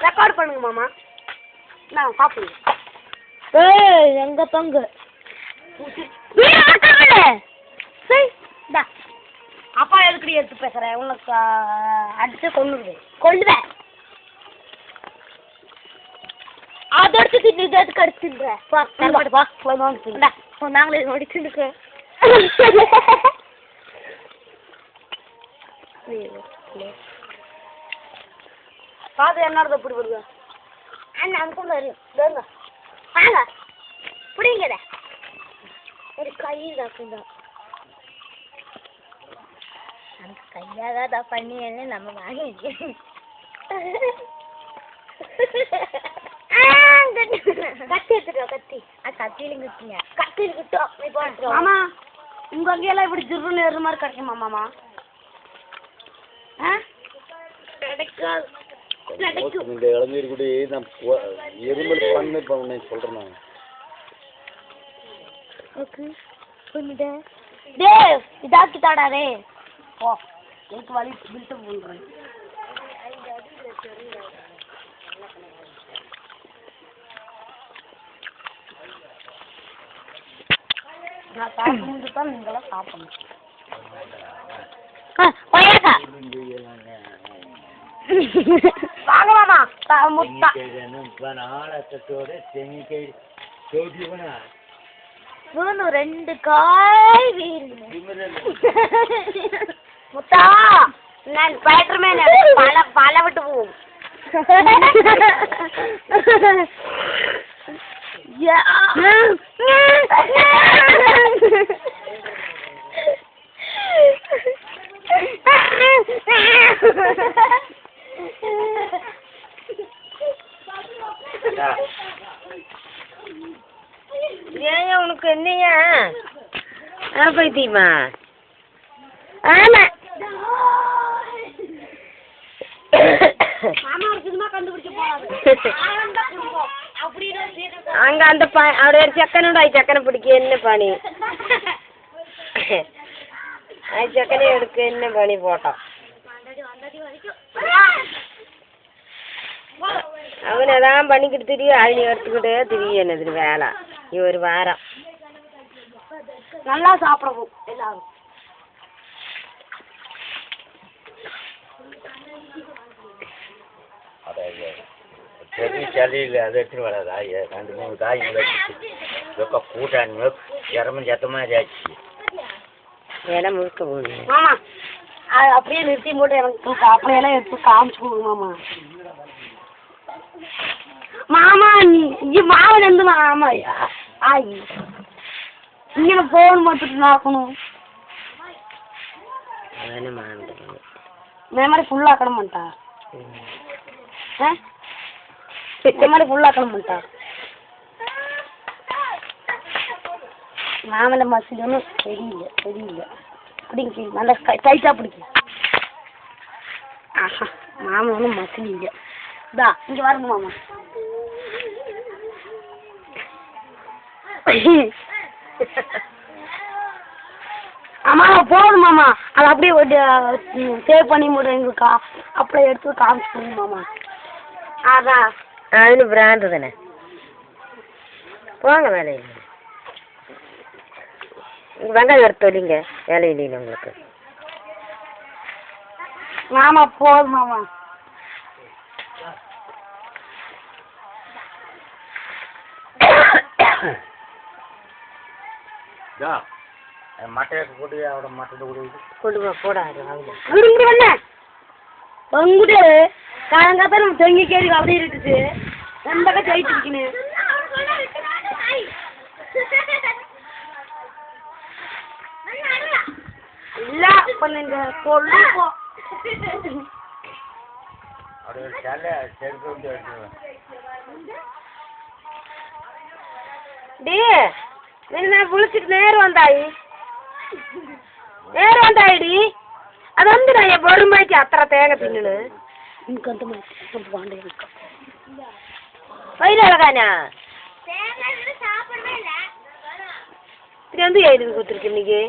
Record பண்ணுங்க மாமா. நான் சாப்பிடுங்க. எங்க பங்கு அப்பா எதுக்கடி எடுத்து பேசுறேன்? உனக்கு அடிச்சு கொண்டுவேன். அதை எடுத்து இது எதுக்கு அடிச்சுடுற? நாங்களே முடிச்சுருக்கோம். பாத்து என்னோட எப்படி வருங்க? நமக்கும் வரும். வாங்க பிடிங்கத ஒரு கையில் அந்த கையாக பண்ணி என்ன நம்ம வாங்கி கத்தி எடுத்துட்டோம். கத்தியிலும் கிட்டுங்க. கத்தியில் கிட்டோம். மாமா உங்க அங்கெல்லாம் இப்படி ஜிருன்னு ஏறுற மாதிரி கிடைக்குமா மாமா? கிடைக்காது. இந்த இளநீர் கூட நான் எருமல் பண்ணு பண்ண சொல்றேன். இதாக்கி தாடாரே ஓ எனக்கு வலி பில்ட்டு போடுறேன். நான் சாப்பிட்டு தான் நீங்களாம் சாப்பிடணும். வாங்க மாமா. ரெண்டு காய் முத்தா நான் ஸ்பைடர்மேன் பல விட்டு போவோம். ஏன் உனக்கு என்னையா பைத்தியமா? ஆமா அங்க அந்த അവിടെ ഒരു ചെക്കനുണ്ടായി. ചെക്കനെ പിടിക്കുക എന്നെ പണി. ആ ചെക്കനെ എടുക്കുക എന്നെ പണി പോട്ടോ. அவனதான் பண்ணிக்கிட்டு திரிய அழனி எடுத்துக்கிட்டே திரிய என்னது வேலை ஒரு வாரம். நல்லா சாப்பிடவும் எல்லாரும். சளியில் அதை எடுத்துட்டு வராதா? 2-3 காய் முளைச்சி கூட்டாங்க இறம சத்த மாதிரி ஆச்சு. இடம் முழுக்க போகுது மாமா. அப்படியே நிறுத்தி போட்டு எனக்கு அப்படியெல்லாம் எடுத்து காமிச்சு மாமா. மாமா இங்க மாவன் வந்து மாமா ஆயி இங்கே போன் மட்டும் நாக்கணும். மெமரி ஃபுல்லாக ஆக்கணும் மாட்டா? மெமரி ஃபுல்லாக ஆக்கணும் மாட்டா? மாமலை மசில் ஒன்றும் தெரியல பிடிங்க. நல்லா டைட்டாக பிடிக்கும். ஆஹா மாமன் ஒன்றும் மசில் இல்லை. இதா இங்கே வரணும் மாமா. ஆமா போதும் மாமா அது அப்படியே சேவ் பண்ணி முடியும் எங்களுக்கா அப்படியே எடுத்து காமிச்சு மாமா அதான் அது பிராண்டு தானே போங்க வேலையில் வெங்காயம் எடுத்து தொழிங்க வேலை இல்லைங்க உங்களுக்கு மாமா போதும் மாமா மட்டை போட்டு அவட மட்டை கொண்டு போடாது வாங்க இங்கிட்டு வந்த பங்குட்டு காலங்காத்தால நம்ம தெங்கி கேரி அப்படியே இருக்குது எந்தக்க ஜெயிட்டு இருக்கணும் இல்ல இப்ப நீங்க சொல்லுப்போ டி நான் விழிச்சிட்டு நேரம் வந்தாயிடி அது வந்து நான் என் பொறுமைக்கு அத்தனை தேங்க தின்னு எனக்கு அந்த மாதிரி வாண்டே இருக்கு வயிறு அழகானா இது வந்து எழுதி கொடுத்துருக்கு இன்னைக்கு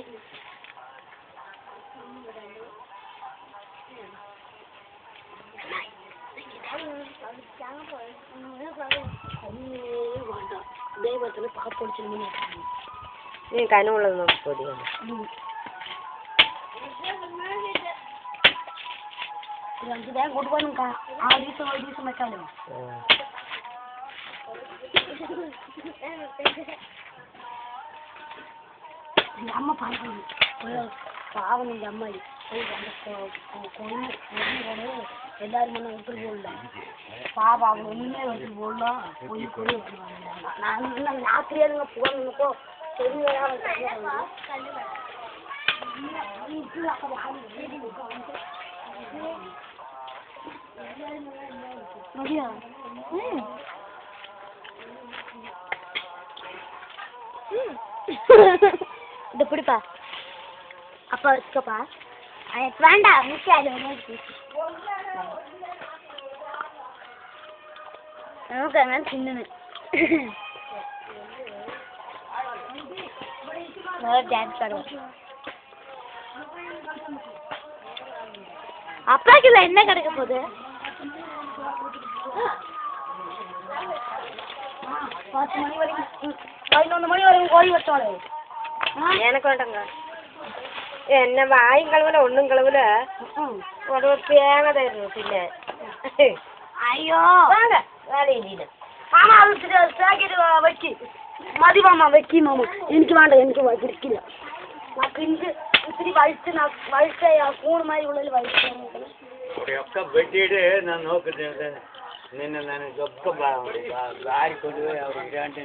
தெய்வத்துல பாப்போச்சு நீ கனவு உள்ளது நோக்கி போதியா கொண்டு போயிருக்கா 6 ദിവസം വെച്ചാലോ எங்கள் அம்மா பாருங்க பாவம் எங்கள் அம்மா எல்லாரும் முன்ன எடுத்துட்டு போடல பாவம் அவங்க ஒன்றுமே எடுத்துட்டு போடலாம் போய் கொடி வச்சுருவாங்க நாங்கள் ராத்திரியாதுங்க போகணுங்கப்போ மதியா இந்த பிடிப்பா அப்பா வச்சுக்கப்பா எனக்கு வேண்டாம் முக்கியம் நமக்கு அதனால சின்னது டான்ஸ் ஆடுவோம் அப்பாக்கு இல்லை என்ன கிடைக்க போகுது 10 மணி வரைக்கும் 11 மணி வரைக்கும் கோழி வச்சோம் எனக்கு வேண்டாங்க என்ன வாயும் கழுவுல ஒன்றும் கழுவுல ஒரு தேங்காய் தயிர் பின்ன ஐயோ வாங்க வேலை இல்லைன்னு மாமா அது பேக்கெட் வைக்கி மதி மாமா வைக்கி மாமா எனக்கு வேண்டாம் எனக்கு பிடிக்கல நான் பிஞ்சு இப்படி வலிச்சு நான் வலிச்சேன் கூணு மாதிரி உள்ள வலிச்சேன் పెట్టిడు నన్ను నోకుతుంది నిన్న నన్ను గొప్ప దారి కొడు ఎవరు అంటే